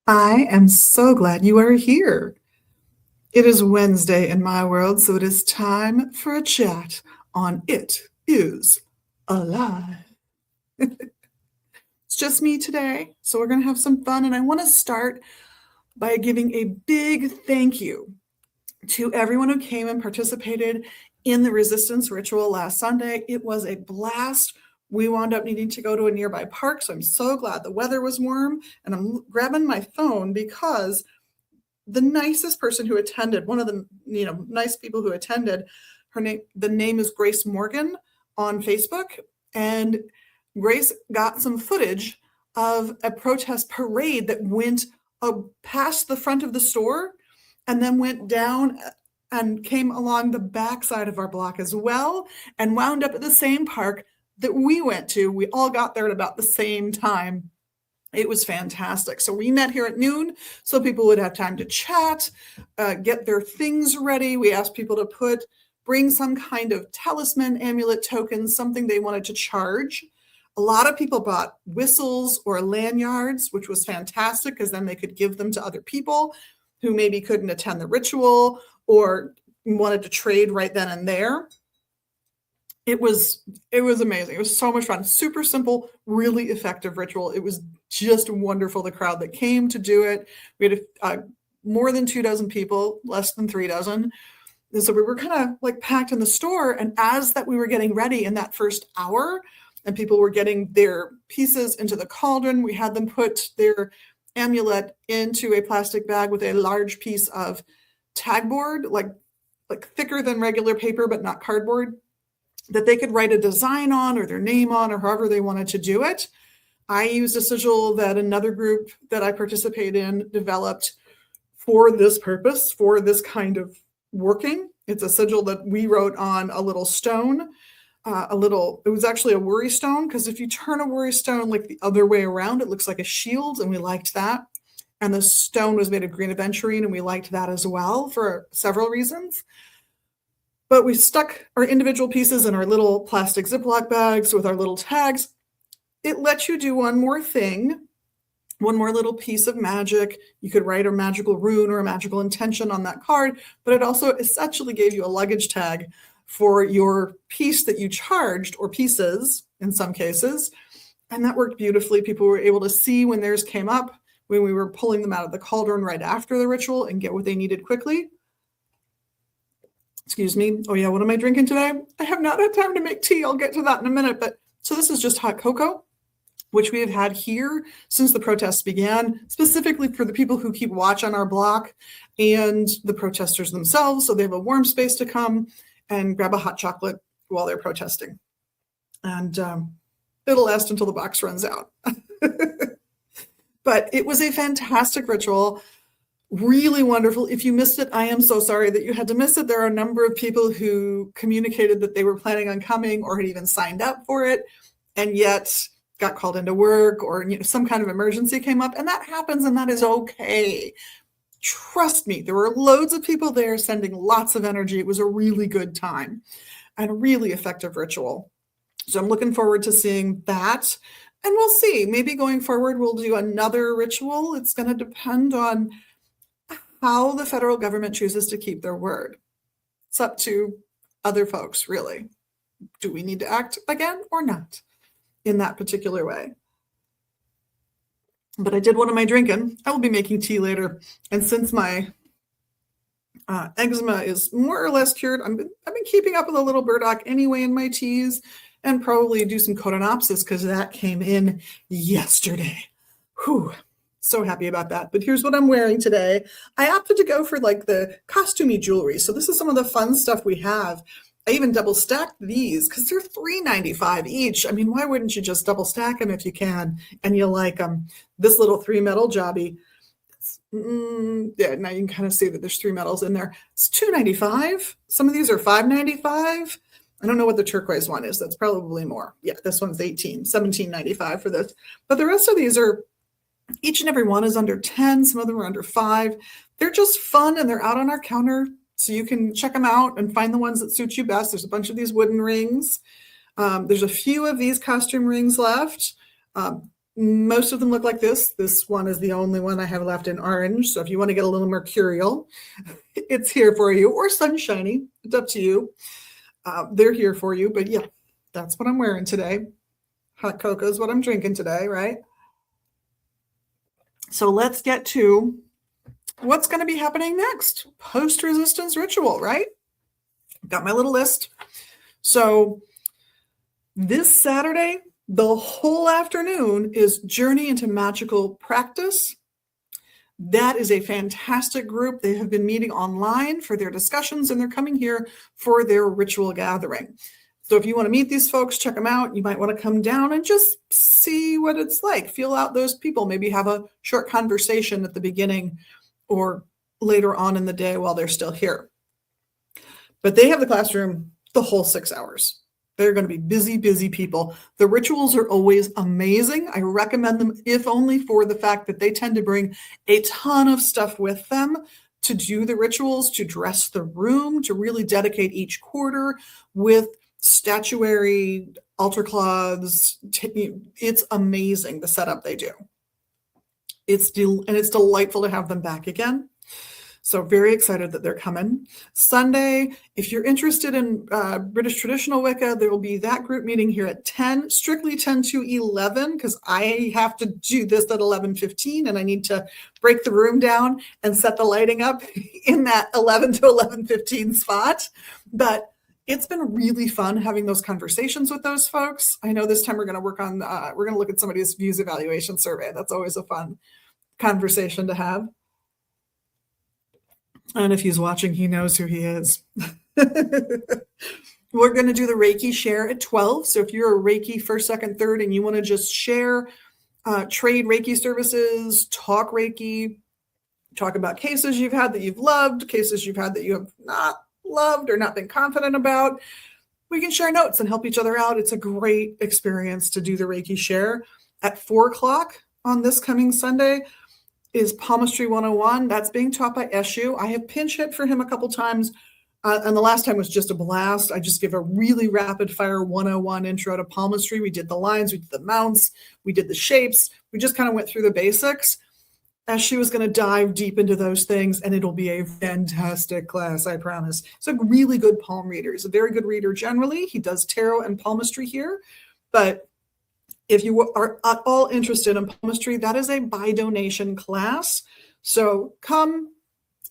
I am so glad you are here. It is Wednesday in my world, so it is time for a chat on It Is Alive. It's just me today, so we're going to have some fun. And I want to start by giving a big thank you to everyone who came and participated in the resistance ritual last Sunday. It was a blast. We wound up needing to go to a nearby park, so I'm so glad the weather was warm. And I'm grabbing my phone because the nicest person who attended, one of the nice people who attended, the name is Grace Morgan on Facebook, and Grace got some footage of a protest parade that went past the front of the store and then went down and came along the backside of our block as well and wound up at the same park that we went to. We all got there at about the same time. It was fantastic. So we met here at noon so people would have time to chat, get their things ready. We asked people to bring some kind of talisman, amulet token, something they wanted to charge. A lot of people bought whistles or lanyards, which was fantastic because then they could give them to other people who maybe couldn't attend the ritual or wanted to trade right then and there. It was amazing. It was so much fun. Super simple, really effective ritual. It was just wonderful, the crowd that came to do it. We had more than 24 people, less than 3 dozen. And so we were kind of like packed in the store. And as that we were getting ready in that first hour and people were getting their pieces into the cauldron, we had them put their amulet into a plastic bag with a large piece of tagboard, like thicker than regular paper, but not cardboard, that they could write a design on or their name on or however they wanted to do it. I used a sigil that another group that I participate in developed for this purpose, for this kind of working. It's a sigil that we wrote on a little stone, it was actually a worry stone, because if you turn a worry stone like the other way around, it looks like a shield, and we liked that. And the stone was made of green aventurine, and we liked that as well for several reasons. But we stuck our individual pieces in our little plastic Ziploc bags with our little tags. It lets you do one more thing, one more little piece of magic. You could write a magical rune or a magical intention on that card, but it also essentially gave you a luggage tag for your piece that you charged, or pieces in some cases. And that worked beautifully. People were able to see when theirs came up, when we were pulling them out of the cauldron right after the ritual, and get what they needed quickly. Excuse me. Oh yeah, what am I drinking today? I have not had time to make tea. I'll get to that in a minute. So this is just hot cocoa, which we have had here since the protests began, specifically for the people who keep watch on our block and the protesters themselves. So they have a warm space to come and grab a hot chocolate while they're protesting. And it'll last until the box runs out. But it was a fantastic ritual. Really wonderful. If you missed it, I am so sorry that you had to miss it. There are a number of people who communicated that they were planning on coming or had even signed up for it, and yet got called into work or some kind of emergency came up, and that happens, and that is okay. Trust me, there were loads of people there sending lots of energy. It was a really good time and a really effective ritual. So I'm looking forward to seeing that. And we'll see. Maybe going forward, we'll do another ritual. It's going to depend on how the federal government chooses to keep their word. It's up to other folks, really. Do we need to act again or not in that particular way? But I did one of my drinking. I will be making tea later. And since my eczema is more or less cured, I've been keeping up with a little burdock anyway in my teas, and probably do some Cotonopsis because that came in yesterday. Whew. So happy about that. But here's what I'm wearing today. I opted to go for like the costumey jewelry. So this is some of the fun stuff we have. I even double stacked these because they're $3.95 each. I mean, why wouldn't you just double stack them if you can and you like them? This little 3 metal jobby. Yeah, now you can kind of see that there's 3 metals in there. It's $2.95. Some of these are $5.95. I don't know what the turquoise one is. That's probably more. Yeah, this one's $17.95 for this. But the rest of these are, each and every one is under 10. Some of them are under 5. They're just fun, and they're out on our counter, so you can check them out and find the ones that suit you best. There's a bunch of these wooden rings. There's a few of these costume rings left. Most of them look like this. This one is the only one I have left in orange. So if you want to get a little mercurial, it's here for you, or sunshiny. It's up to you. They're here for you. But yeah, that's what I'm wearing today. Hot cocoa is what I'm drinking today, right? So let's get to what's going to be happening next. Post-resistance ritual, right? Got my little list. So this Saturday, the whole afternoon is Journey into Magical Practice. That is a fantastic group. They have been meeting online for their discussions, and they're coming here for their ritual gathering. So if you want to meet these folks, check them out. You might want to come down and just see what it's like. Feel out those people. Maybe have a short conversation at the beginning or later on in the day while they're still here. But they have the classroom the whole 6 hours. They're going to be busy, busy people. The rituals are always amazing. I recommend them, if only for the fact that they tend to bring a ton of stuff with them to do the rituals, to dress the room, to really dedicate each quarter with statuary, altar cloths. It's amazing the setup they do. It's delightful to have them back again. So very excited that they're coming. Sunday, if you're interested in British traditional Wicca, there will be that group meeting here at 10, strictly 10 to 11, because I have to do this at 11:15, and I need to break the room down and set the lighting up in that 11 to 11:15 spot. But it's been really fun having those conversations with those folks. I know this time we're going to work on, we're going to look at somebody's views evaluation survey. That's always a fun conversation to have. And if he's watching, he knows who he is. We're going to do the Reiki share at 12. So if you're a Reiki first, second, third, and you want to just share, trade Reiki services, talk Reiki, talk about cases you've had that you've loved, cases you've had that you have not loved or not been confident about, we can share notes and help each other out. It's a great experience to do the Reiki share. At 4:00 on this coming Sunday is Palmistry 101. That's being taught by Eshu. I have pinch hit for him a couple times, and the last time was just a blast. I just give a really rapid fire 101 intro to palmistry. We did the lines, we did the mounts, we did the shapes. We just kind of went through the basics. Eshu is going to dive deep into those things, and it'll be a fantastic class, I promise. He's a really good palm reader. He's a very good reader generally. He does tarot and palmistry here, but if you are at all interested in palmistry, that is a by donation class. So come,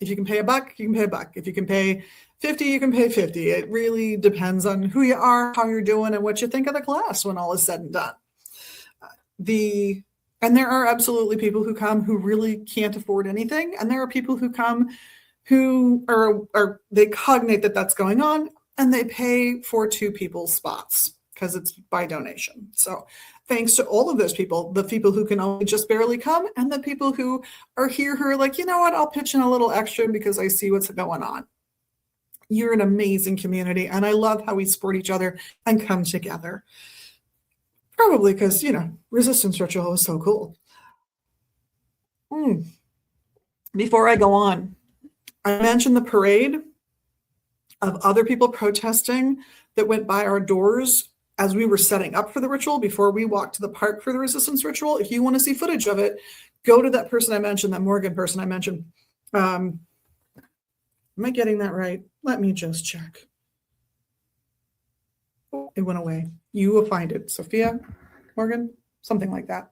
if you can pay $1, you can pay $1. If you can pay 50, you can pay 50. It really depends on who you are, how you're doing, and what you think of the class when all is said and done. And there are absolutely people who come who really can't afford anything. And there are people who come who are they cognate that that's going on, and they pay for 2 people's spots because it's by donation. So thanks to all of those people, the people who can only just barely come, and the people who are here who are like, you know what, I'll pitch in a little extra because I see what's going on. You're an amazing community, and I love how we support each other and come together. Probably because, resistance ritual is so cool. Before I go on, I mentioned the parade of other people protesting that went by our doors as we were setting up for the ritual before we walked to the park for the resistance ritual. If you want to see footage of it, go to that person I mentioned, that Morgan person I mentioned. Am I getting that right? Let me just check. Oh, it went away. You will find it. Sophia, Morgan, something like that.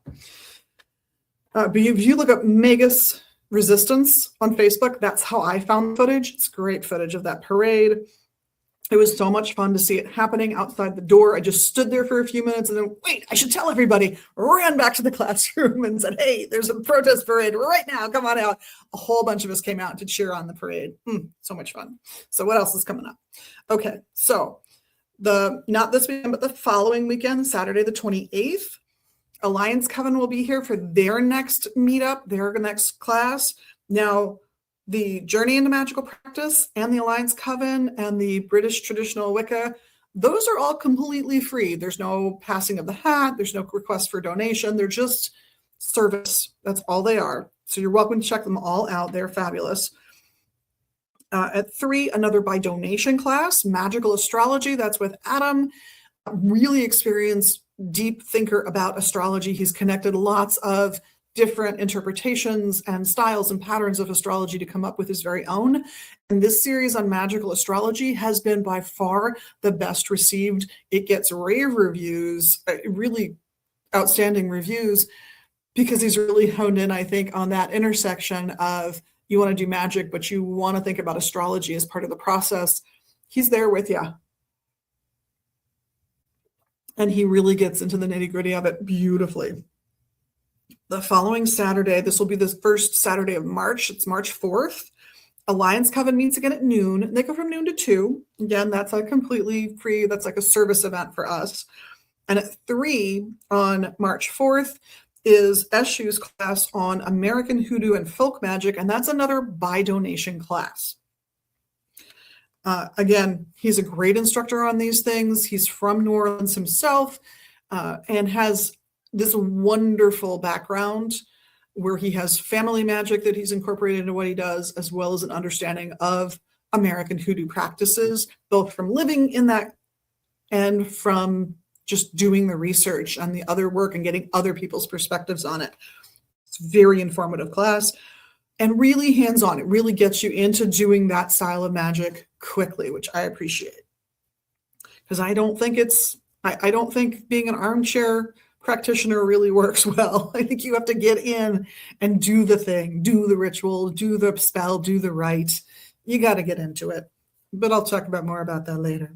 But if you look up Magus Resistance on Facebook, that's how I found footage. It's great footage of that parade. It was so much fun to see it happening outside the door. I just stood there for a few minutes and then, wait, I should tell everybody. Ran back to the classroom and said, hey, there's a protest parade right now. Come on out. A whole bunch of us came out to cheer on the parade. So much fun. So what else is coming up? Okay, so not this weekend, but the following weekend, Saturday the 28th, Alliance Coven will be here for their next meetup, their next class. Now, the Journey into Magical Practice and the Alliance Coven and the British Traditional Wicca, those are all completely free. There's no passing of the hat. There's no request for donation. They're just service. That's all they are. So you're welcome to check them all out. They're fabulous. At 3, another by donation class, Magical Astrology. That's with Adam. Really experienced deep thinker about astrology. He's connected lots of different interpretations and styles and patterns of astrology to come up with his very own. And this series on magical astrology has been by far the best received. It gets rave reviews, really outstanding reviews, because he's really honed in, I think, on that intersection of you want to do magic, but you want to think about astrology as part of the process. He's there with you. And he really gets into the nitty-gritty of it beautifully. The following Saturday, this will be the first Saturday of March. It's March 4th. Alliance Coven meets again at noon. They go from noon to 2. Again, that's a completely free, that's like a service event for us. And at 3 on March 4th is Eshu's class on American Hoodoo and Folk Magic, and that's another by donation class. Again, he's a great instructor on these things. He's from New Orleans himself, and has this wonderful background where he has family magic that he's incorporated into what he does, as well as an understanding of American Hoodoo practices, both from living in that and from just doing the research and the other work and getting other people's perspectives on it. It's a very informative class and really hands-on. It really gets you into doing that style of magic quickly, which I appreciate. Because I don't think being an armchair practitioner really works well. I think you have to get in and do the thing, do the ritual, do the spell, do the rite. You got to get into it. But I'll talk more about that later.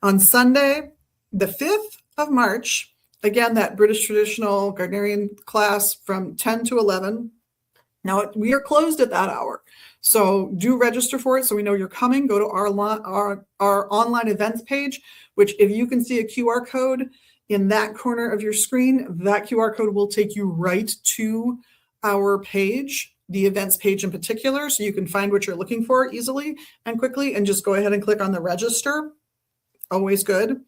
On Sunday, the 5th of March, again, that British traditional Gardnerian class from 10 to 11. Now, we are closed at that hour, so do register for it so we know you're coming. Go to our online events page, which if you can see a QR code in that corner of your screen, that QR code will take you right to our page, the events page in particular, so you can find what you're looking for easily and quickly, and just go ahead and click on the register. Always good.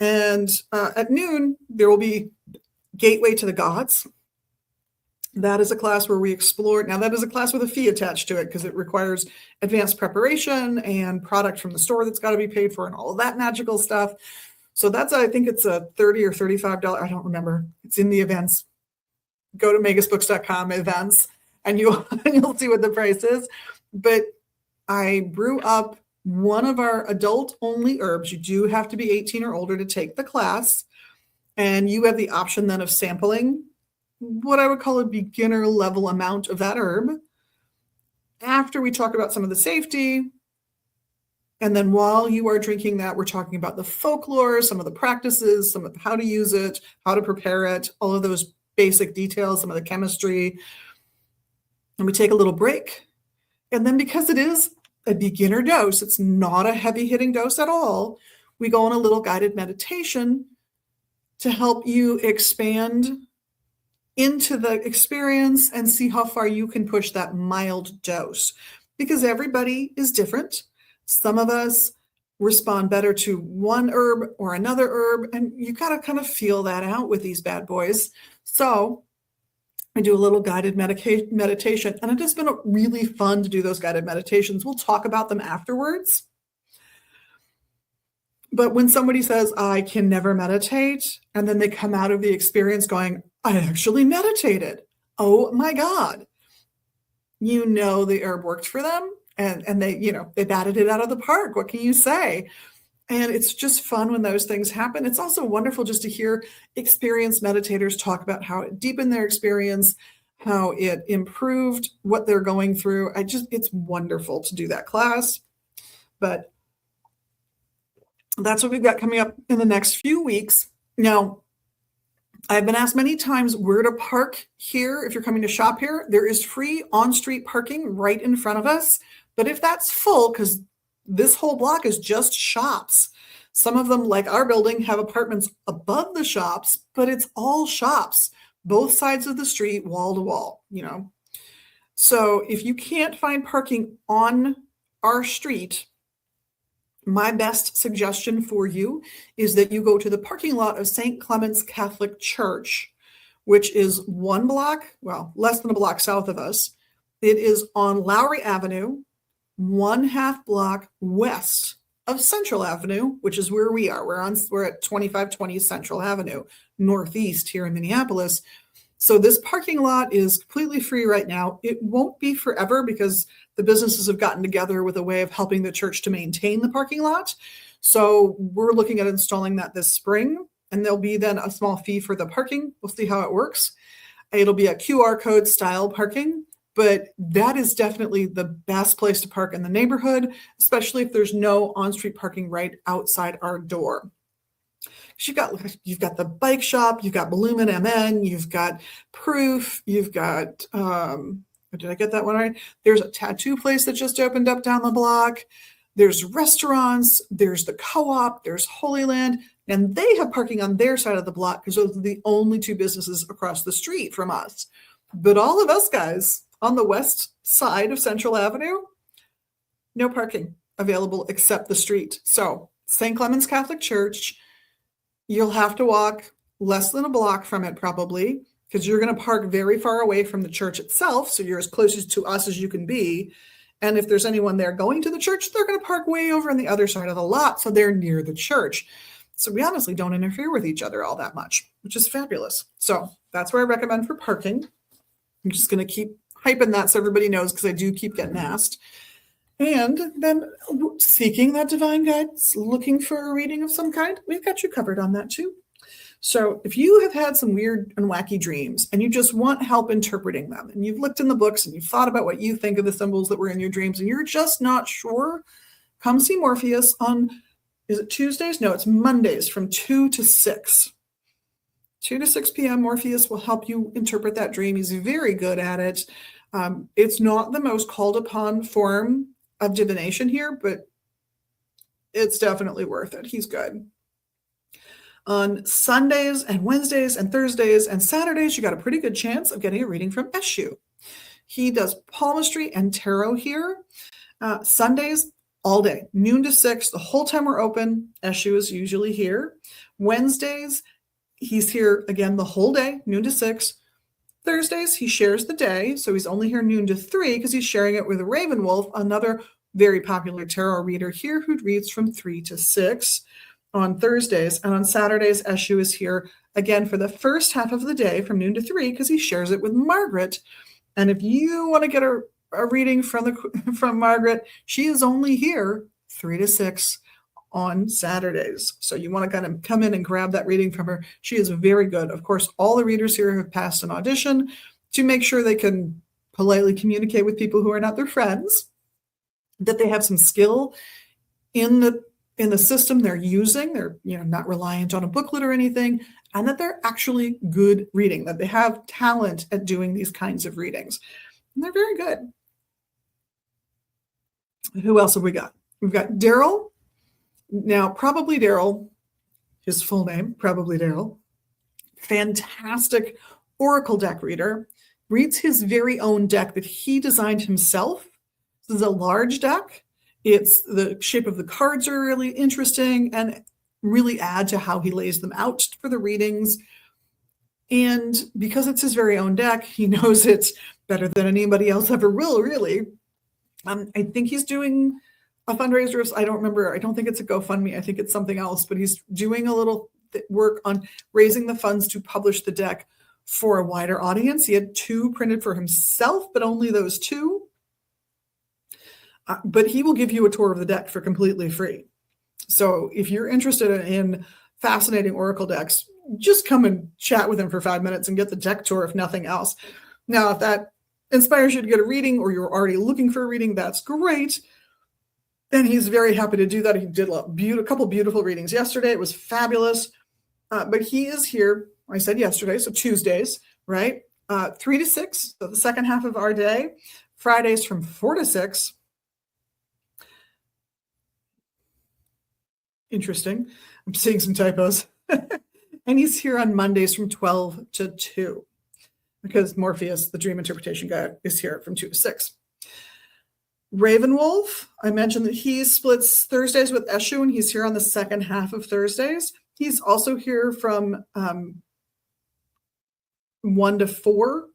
And at noon, there will be Gateway to the Gods. That is a class where we explore. Now, that is a class with a fee attached to it because it requires advanced preparation and product from the store that's got to be paid for and all of that magical stuff. So that's, I think it's a $30 or $35. I don't remember. It's in the events. Go to magusbooks.com events and you'll see what the price is. But I brew up one of our adult only herbs. You do have to be 18 or older to take the class. And you have the option then of sampling what I would call a beginner level amount of that herb. After we talk about some of the safety, and then while you are drinking that, we're talking about the folklore, some of the practices, some of how to use it, how to prepare it, all of those basic details, some of the chemistry. And we take a little break. And then because it is a beginner dose, it's not a heavy hitting dose at all, we go on a little guided meditation to help you expand into the experience and see how far you can push that mild dose, because everybody is different. Some of us respond better to one herb or another herb, and you got to kind of feel that out with these bad boys. So I do a little guided meditation, and it has been really fun to do those guided meditations. We'll talk about them afterwards. But when somebody says, I can never meditate, and then they come out of the experience going, I actually meditated. Oh my God. You know the herb worked for them, and they batted it out of the park. What can you say? And it's just fun when those things happen. It's also wonderful just to hear experienced meditators talk about how it deepened their experience, how it improved what they're going through. It's wonderful to do that class. But that's what we've got coming up in the next few weeks. Now, I've been asked many times where to park here. If you're coming to shop here, there is free on-street parking right in front of us. But if that's full, because this whole block is just shops. Some of them, like our building, have apartments above the shops, but it's all shops, both sides of the street, wall to wall, So if you can't find parking on our street, my best suggestion for you is that you go to the parking lot of St. Clement's Catholic Church, which is one block, less than a block south of us. It is on Lowry Avenue, 1/2 block west of Central Avenue, which is where we are. We're at 2520 Central Avenue, Northeast here in Minneapolis. So this parking lot is completely free right now. It won't be forever because the businesses have gotten together with a way of helping the church to maintain the parking lot. So we're looking at installing that this spring, and there'll be then a small fee for the parking. We'll see how it works. It'll be a QR code style parking, but that is definitely the best place to park in the neighborhood, especially if there's no on-street parking right outside our door. You've got the bike shop, you've got Bloom and MN, you've got Proof, you've got did I get that one right? There's a tattoo place that just opened up down the block. There's restaurants, there's the co-op, there's Holy Land, and they have parking on their side of the block because those are the only two businesses across the street from us. But all of us guys on the west side of Central Avenue, no parking available except the street. So St. Clement's Catholic Church, you'll have to walk less than a block from it probably, because you're going to park very far away from the church itself. So you're as close to us as you can be. And if there's anyone there going to the church, they're going to park way over on the other side of the lot. So they're near the church. So we honestly don't interfere with each other all that much, which is fabulous. So that's where I recommend for parking. I'm just going to keep hyping that so everybody knows, because I do keep getting asked. And then seeking that divine guidance, looking for a reading of some kind, we've got you covered on that too. So if you have had some weird and wacky dreams and you just want help interpreting them, and you've looked in the books and you've thought about what you think of the symbols that were in your dreams and you're just not sure, come see Morpheus on, is it Tuesdays? No, it's Mondays from 2 to 6. 2 to 6 p.m. Morpheus will help you interpret that dream. He's very good at it. It's not the most called upon form of divination here, but it's definitely worth it. He's good. On Sundays and Wednesdays and Thursdays and Saturdays, you got a pretty good chance of getting a reading from Eshu. He does palmistry and tarot here. Sundays, all day, noon to 6, the whole time we're open. Eshu is usually here. Wednesdays, he's here again the whole day, noon to 6. Thursdays, he shares the day, so he's only here noon to 3 because he's sharing it with Ravenwolf, another very popular tarot reader here who reads from 3 to 6 on Thursdays. And on Saturdays, Eshu is here again for the first half of the day from noon to 3 because he shares it with Margaret. And if you want to get a reading from Margaret, she is only here 3 to 6 on Saturdays. So you want to kind of come in and grab that reading from her. She is very good. Of course, all the readers here have passed an audition to make sure they can politely communicate with people who are not their friends, that they have some skill in the system they're using. They're not reliant on a booklet or anything, and that they're actually good reading, that they have talent at doing these kinds of readings. And they're very good. Who else have we got? We've got Daryl. Now, probably Daryl, his full name, probably Daryl, fantastic oracle deck reader, reads his very own deck that he designed himself. This is a large deck. It's the shape of the cards are really interesting and really add to how he lays them out for the readings. And because it's his very own deck, he knows it better than anybody else ever will, really. I think he's doing a fundraiser. I don't remember. I don't think it's a GoFundMe. I think it's something else, but he's doing a little work on raising the funds to publish the deck for a wider audience. He had 2 printed for himself, but only those 2. But he will give you a tour of the deck for completely free. So if you're interested in fascinating oracle decks, just come and chat with him for 5 minutes and get the deck tour, if nothing else. Now, if that inspires you to get a reading or you're already looking for a reading, that's great. And he's very happy to do that. He did a couple beautiful readings yesterday. It was fabulous. But he is here, I said yesterday, so Tuesdays, right? 3 to 6, so the second half of our day. Fridays from 4 to 6. Interesting. I'm seeing some typos. And he's here on Mondays from 12 to 2 because Morpheus, the dream interpretation guy, is here from 2 to 6. Ravenwolf, I mentioned that he splits Thursdays with Eshu, and he's here on the second half of Thursdays. He's also here from 1 to 4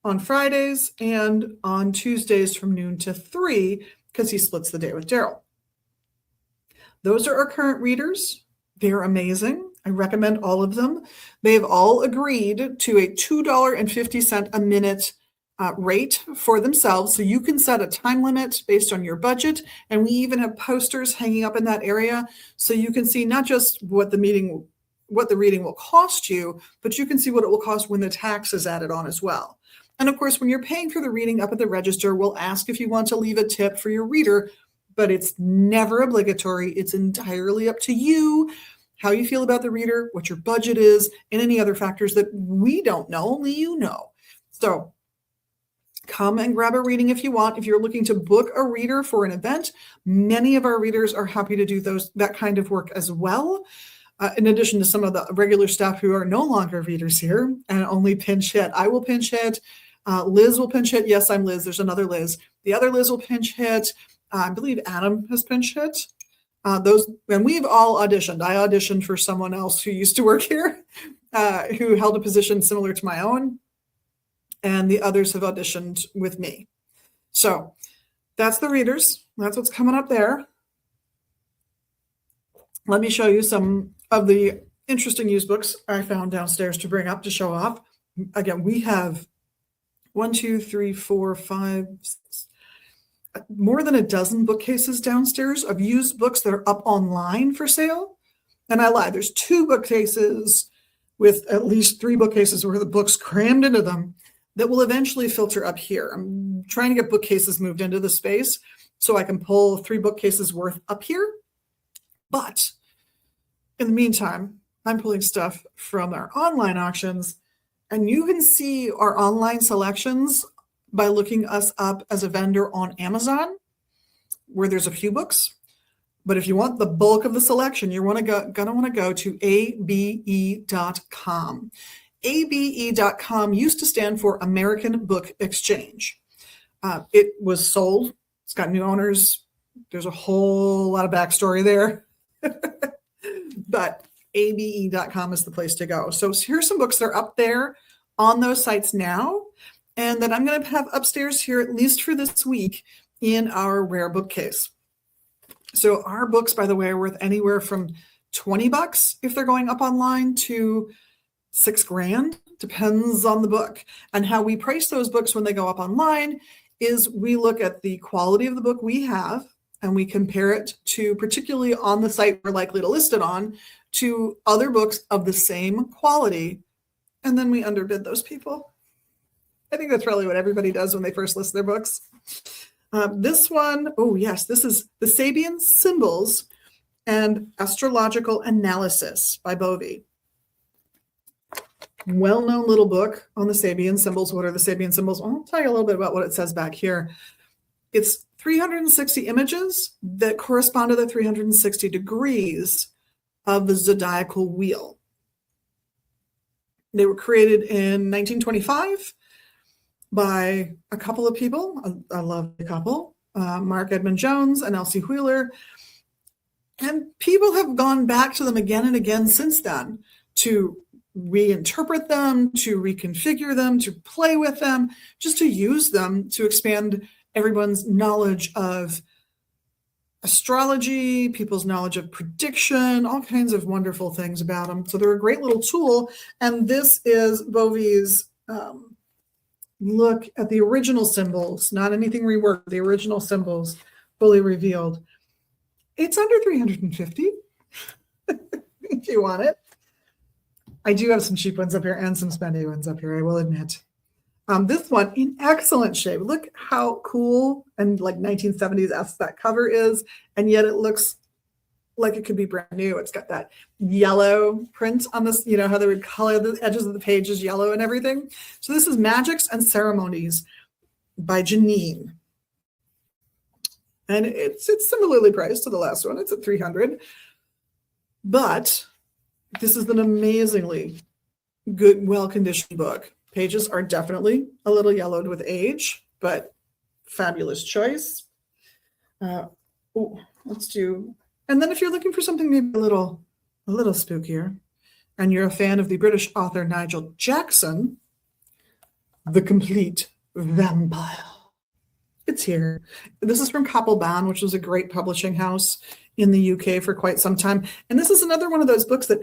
on Fridays, and on Tuesdays from noon to 3 because he splits the day with Daryl. Those are our current readers. They're amazing. I recommend all of them. They have all agreed to a $2.50 a minute rate for themselves. So you can set a time limit based on your budget. And we even have posters hanging up in that area. So you can see not just what the reading will cost you, but you can see what it will cost when the tax is added on as well. And of course, when you're paying for the reading up at the register, we'll ask if you want to leave a tip for your reader, but it's never obligatory. It's entirely up to you, how you feel about the reader, what your budget is, and any other factors that we don't know, only you know. So come and grab a reading if you want. If you're looking to book a reader for an event, many of our readers are happy to do that kind of work as well. In addition to some of the regular staff who are no longer readers here and only pinch hit. I will pinch hit. Liz will pinch hit. Yes, I'm Liz. There's another Liz. The other Liz will pinch hit. I believe Adam has pinch hit. And we've all auditioned. I auditioned for someone else who used to work here, who held a position similar to my own. And the others have auditioned with me. So that's the readers. That's what's coming up there. Let me show you some of the interesting used books I found downstairs to bring up to show off. Again, we have 1, 2, 3, 4, 5, 6, more than a dozen bookcases downstairs of used books that are up online for sale. And I lied, there's 2 bookcases with at least 3 bookcases worth of books crammed into them that will eventually filter up here. I'm trying to get bookcases moved into the space so I can pull 3 bookcases worth up here. But in the meantime, I'm pulling stuff from our online auctions, and you can see our online selections by looking us up as a vendor on Amazon, where there's a few books. But if you want the bulk of the selection, you're gonna want to go to abe.com. ABE.com used to stand for American Book Exchange. It was sold. It's got new owners. There's a whole lot of backstory there. But abe.com is the place to go. So here's some books that are up there on those sites now, and that I'm going to have upstairs here, at least for this week, in our rare bookcase. So our books, by the way, are worth anywhere from $20 if they're going up online to $6,000, depends on the book. And how we price those books when they go up online is we look at the quality of the book we have, and we compare it to, particularly on the site we're likely to list it on, to other books of the same quality, and then we underbid those people. I think that's really what everybody does when they first list their books. This one, oh yes, this is The Sabian Symbols and Astrological Analysis by Bovie. Well-known little book on the Sabian symbols. What are the Sabian symbols? I'll tell you a little bit about what it says back here. It's 360 images that correspond to the 360 degrees of the zodiacal wheel. They were created in 1925 by a couple of people. I love the couple, Mark Edmund Jones and Elsie Wheeler. And people have gone back to them again and again since then to reinterpret them, to reconfigure them, to play with them, just to use them to expand everyone's knowledge of astrology, people's knowledge of prediction, all kinds of wonderful things about them. So they're a great little tool. And this is Bovie's look at the original symbols, not anything reworked, the original symbols fully revealed. It's under $350 if you want it. I do have some cheap ones up here and some spendy ones up here, I will admit. This one in excellent shape. Look how cool and like 1970s that cover is, and yet it looks like it could be brand new. It's got that yellow print on this, you know, how they would color the edges of the pages yellow and everything. So this is Magics and Ceremonies by Janine. And it's similarly priced to the last one. It's at $300. But this is an amazingly good, well-conditioned book. Pages are definitely a little yellowed with age, but fabulous choice. Let's do, and then if you're looking for something maybe a little spookier, and you're a fan of the British author Nigel Jackson, The Complete Vampire. It's here. This is from Koppelbahn, which was a great publishing house in the UK for quite some time. And this is another one of those books that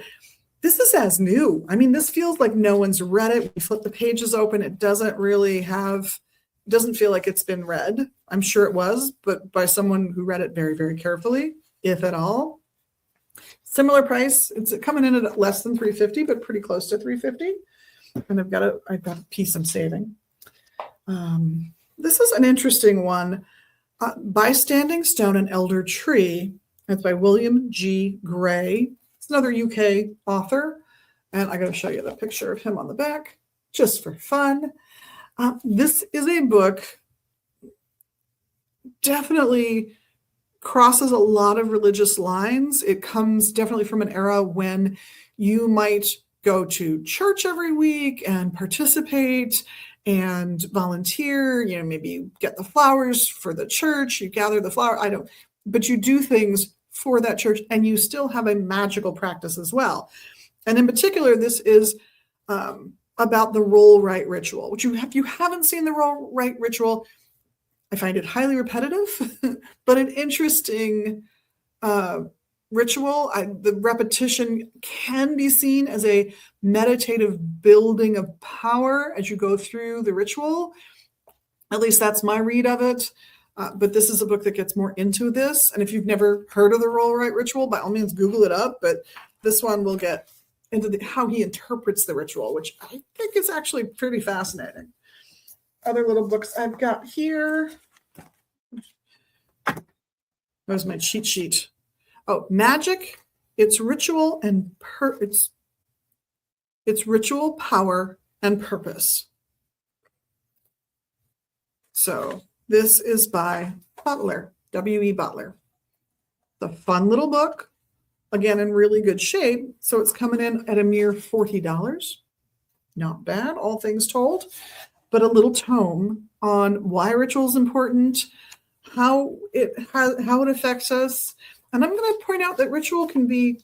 this is as new. I mean, this feels like no one's read it. We flip the pages open. It doesn't feel like it's been read. I'm sure it was, but by someone who read it very, very carefully, if at all. Similar price. It's coming in at less than $350, but pretty close to $350. And I've got a piece I'm saving. This is an interesting one. By Standing Stone and Elder Tree. It's by William G. Gray. It's another UK author. And I got to show you the picture of him on the back, just for fun. This is a book definitely crosses a lot of religious lines. It comes definitely from an era when you might go to church every week and participate and volunteer, maybe you get the flowers for the church, you gather the flower, but you do things for that church and you still have a magical practice as well. And in particular, this is about the roll-right ritual, which if you haven't seen the roll-right ritual, I find it highly repetitive, but an interesting ritual. The repetition can be seen as a meditative building of power as you go through the ritual. At least that's my read of it. But this is a book that gets more into this. And if you've never heard of the roll-right ritual, by all means, Google it up. But this one will get into how he interprets the ritual, which I think is actually pretty fascinating. Other little books I've got here. There's my cheat sheet. Oh, Magic, Its Ritual and its Ritual, Power, and Purpose. So this is by Butler, W.E. Butler. The fun little book, again, in really good shape. So it's coming in at a mere $40. Not bad, all things told, but a little tome on why ritual is important, how it affects us. And I'm going to point out that ritual can be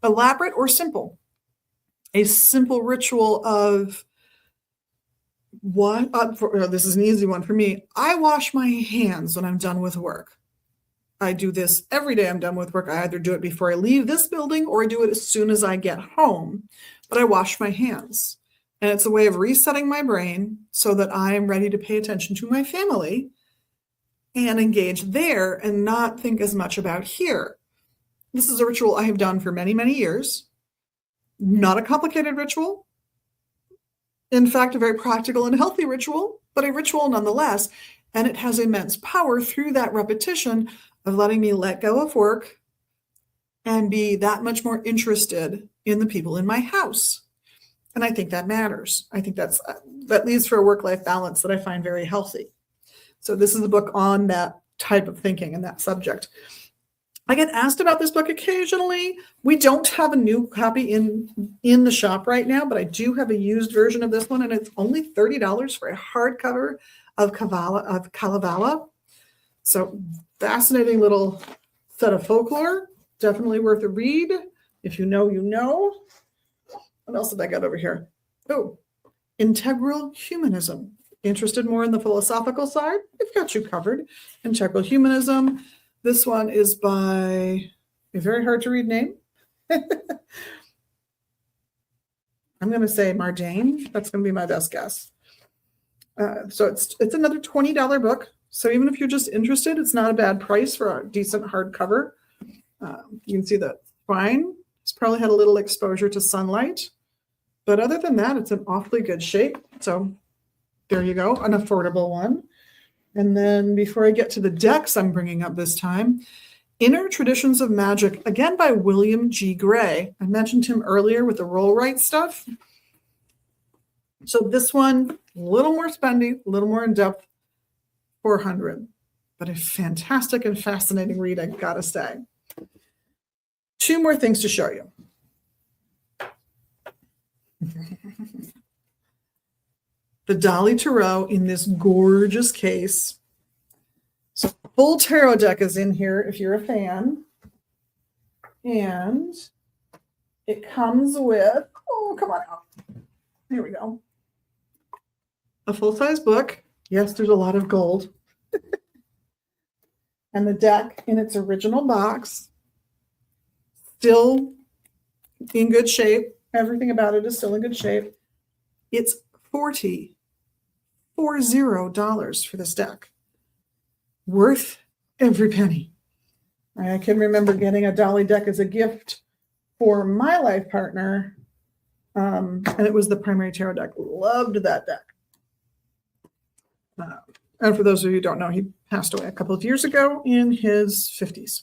elaborate or simple. A simple ritual of what? This is an easy one for me. I wash my hands when I'm done with work. I do this every day I'm done with work. I either do it before I leave this building or I do it as soon as I get home. But I wash my hands. And it's a way of resetting my brain so that I am ready to pay attention to my family and engage there and not think as much about here. This is a ritual I have done for many, many years. Not a complicated ritual. In fact, a very practical and healthy ritual, but a ritual nonetheless. And it has immense power through that repetition of letting me let go of work and be that much more interested in the people in my house. And I think that matters. I think that leads for a work-life balance that I find very healthy. So this is a book on that type of thinking and that subject. I get asked about this book occasionally. We don't have a new copy in the shop right now, but I do have a used version of this one, and it's only $30 for a hardcover of Kalevala. So fascinating little set of folklore. Definitely worth a read. If you know, you know. What else have I got over here? Oh, Integral Humanism. Interested more in the philosophical side? We've got you covered. Integral Humanism. This one is by a very hard to read name. I'm going to say Mardane. That's going to be my best guess. So it's another $20 book. So even if you're just interested, it's not a bad price for a decent hardcover. You can see the spine. It's probably had a little exposure to sunlight. But other than that, it's in awfully good shape. So there you go, an affordable one. And then before I get to the decks I'm bringing up this time, Inner Traditions of Magic, again by William G. Gray. I mentioned him earlier with the roll-right stuff. So this one, a little more spendy, a little more in-depth, $400. But a fantastic and fascinating read, I've got to say. Two more things to show you. The Dolly Tarot in this gorgeous case. So the full tarot deck is in here if you're a fan. And it comes with, oh, come on out. Here we go. A full-size book. Yes, there's a lot of gold. And the deck in its original box. still in good shape. Everything about it is still in good shape. It's $40 for this deck. Worth every penny. I can remember getting a Dolly deck as a gift for my life partner, and it was the Primary Tarot deck. Loved that deck. And for those of you who don't know, he passed away a couple of years ago in his 50s.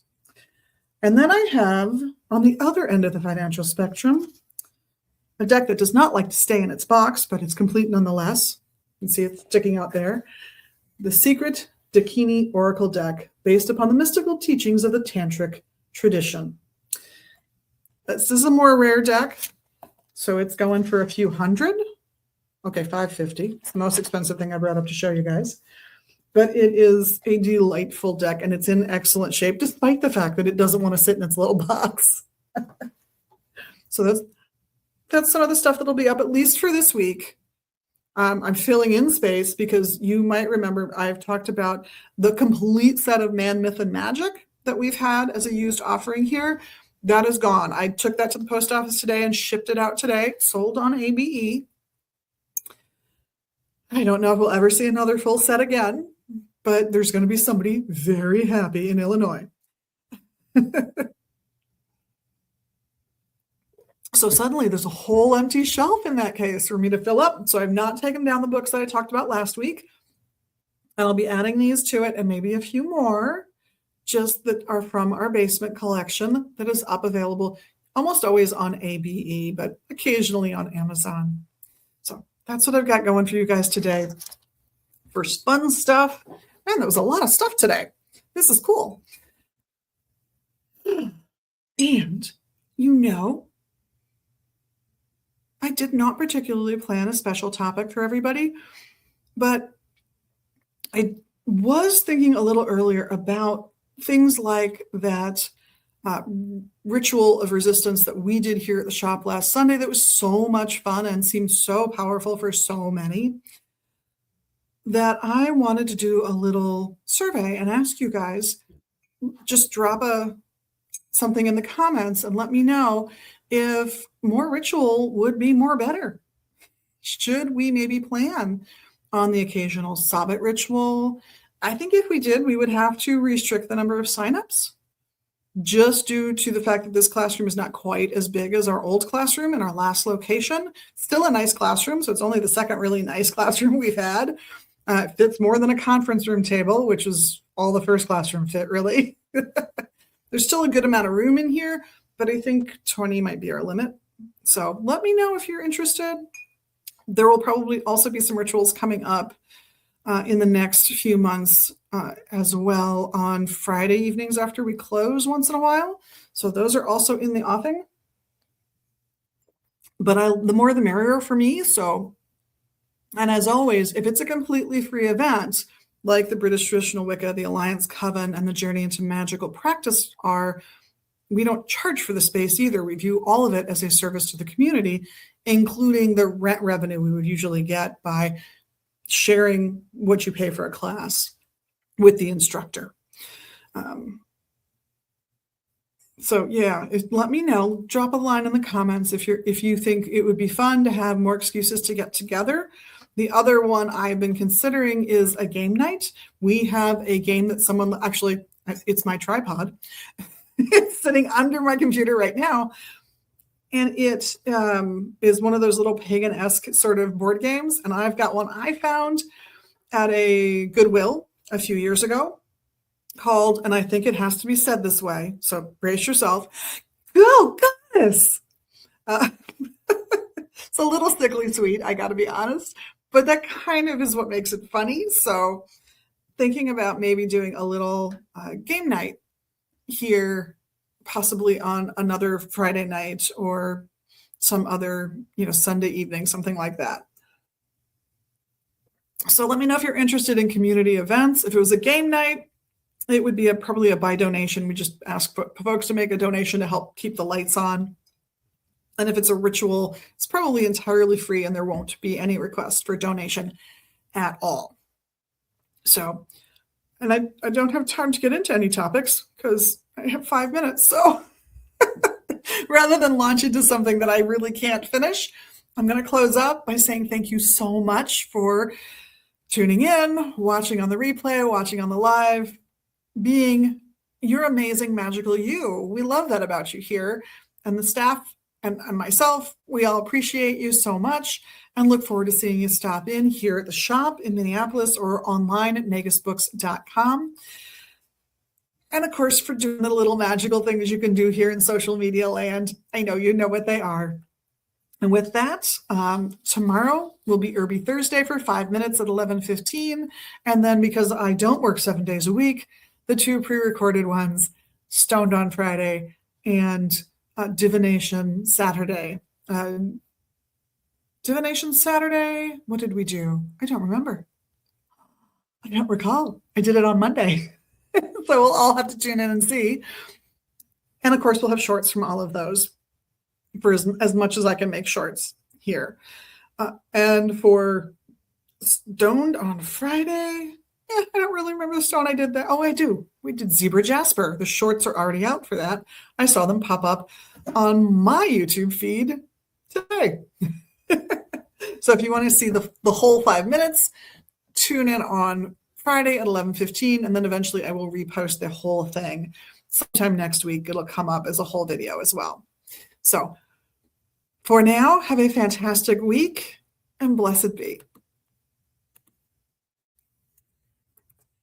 And then I have, on the other end of the financial spectrum, a deck that does not like to stay in its box, but it's complete nonetheless. You can see it sticking out there. The Secret Dakini Oracle deck, based upon the mystical teachings of the Tantric tradition. This is a more rare deck, so it's going for a few hundred. Okay, $550. It's the most expensive thing I brought up to show you guys. But it is a delightful deck, and it's in excellent shape, despite the fact that it doesn't want to sit in its little box. So that's some of the stuff that'll be up, at least for this week. I'm filling in space because you might remember I've talked about the complete set of Man, Myth, and Magic that we've had as a used offering here. That is gone. I took that to the post office today and shipped it out today, sold on ABE. I don't know if we'll ever see another full set again, but there's going to be somebody very happy in Illinois. So suddenly there's a whole empty shelf in that case for me to fill up. So I've not taken down the books that I talked about last week. And I'll be adding these to it and maybe a few more just that are from our basement collection that is up available almost always on ABE, but occasionally on Amazon. So that's what I've got going for you guys today. For fun stuff. Man, there was a lot of stuff today. This is cool. And I did not particularly plan a special topic for everybody, but I was thinking a little earlier about things like that ritual of resistance that we did here at the shop last Sunday that was so much fun and seemed so powerful for so many that I wanted to do a little survey and ask you guys, just drop something in the comments and let me know if more ritual would be more better. Should we maybe plan on the occasional Sabbat ritual? I think if we did, we would have to restrict the number of signups just due to the fact that this classroom is not quite as big as our old classroom in our last location. Still a nice classroom, so it's only the second really nice classroom we've had. It fits more than a conference room table, which is all the first classroom fit, really. There's still a good amount of room in here, but I think 20 might be our limit. So let me know if you're interested. There will probably also be some rituals coming up in the next few months as well on Friday evenings after we close once in a while. So those are also in the offing. But the more the merrier for me. So, and as always, if it's a completely free event, like the British Traditional Wicca, the Alliance Coven, and the Journey into Magical Practice are, we don't charge for the space either. We view all of it as a service to the community, including the rent revenue we would usually get by sharing what you pay for a class with the instructor. So yeah, let me know. Drop a line in the comments if you think it would be fun to have more excuses to get together. The other one I've been considering is a game night. We have a game that someone actually, it's my tripod. It's sitting under my computer right now. And it is one of those little pagan-esque sort of board games. And I've got one I found at a Goodwill a few years ago called, and I think it has to be said this way, so brace yourself, Oh, Goddess. It's a little sickly sweet, I got to be honest. But that kind of is what makes it funny. So thinking about maybe doing a little game night here, possibly on another Friday night or some other, Sunday evening, something like that. So let me know if you're interested in community events. If it was a game night, it would be probably a by donation. We just ask folks to make a donation to help keep the lights on. And if it's a ritual, it's probably entirely free and there won't be any request for donation at all. So, and I don't have time to get into any topics because I have 5 minutes. So rather than launch into something that I really can't finish, I'm going to close up by saying thank you so much for tuning in, watching on the replay, watching on the live, being your amazing, magical you. We love that about you here. And the staff and myself, we all appreciate you so much and look forward to seeing you stop in here at the shop in Minneapolis or online at negusbooks.com. And of course, for doing the little magical things you can do here in social media land. I know you know what they are. And with that, tomorrow will be Irby Thursday for 5 minutes at 11:15. And then because I don't work 7 days a week, the 2 pre-recorded ones, Stoned on Friday and Divination Saturday. Divination Saturday, what did we do? I don't remember. I don't recall. I did it on Monday. So we'll all have to tune in and see. And of course, we'll have shorts from all of those for as much as I can make shorts here. And for Stoned on Friday, I don't really remember the stone I did that. Oh, I do. We did Zebra Jasper. The shorts are already out for that. I saw them pop up on my YouTube feed today. So if you want to see the whole 5 minutes, tune in on Friday at 11:15, and then eventually I will repost the whole thing. Sometime next week, it'll come up as a whole video as well. So for now, have a fantastic week and blessed be.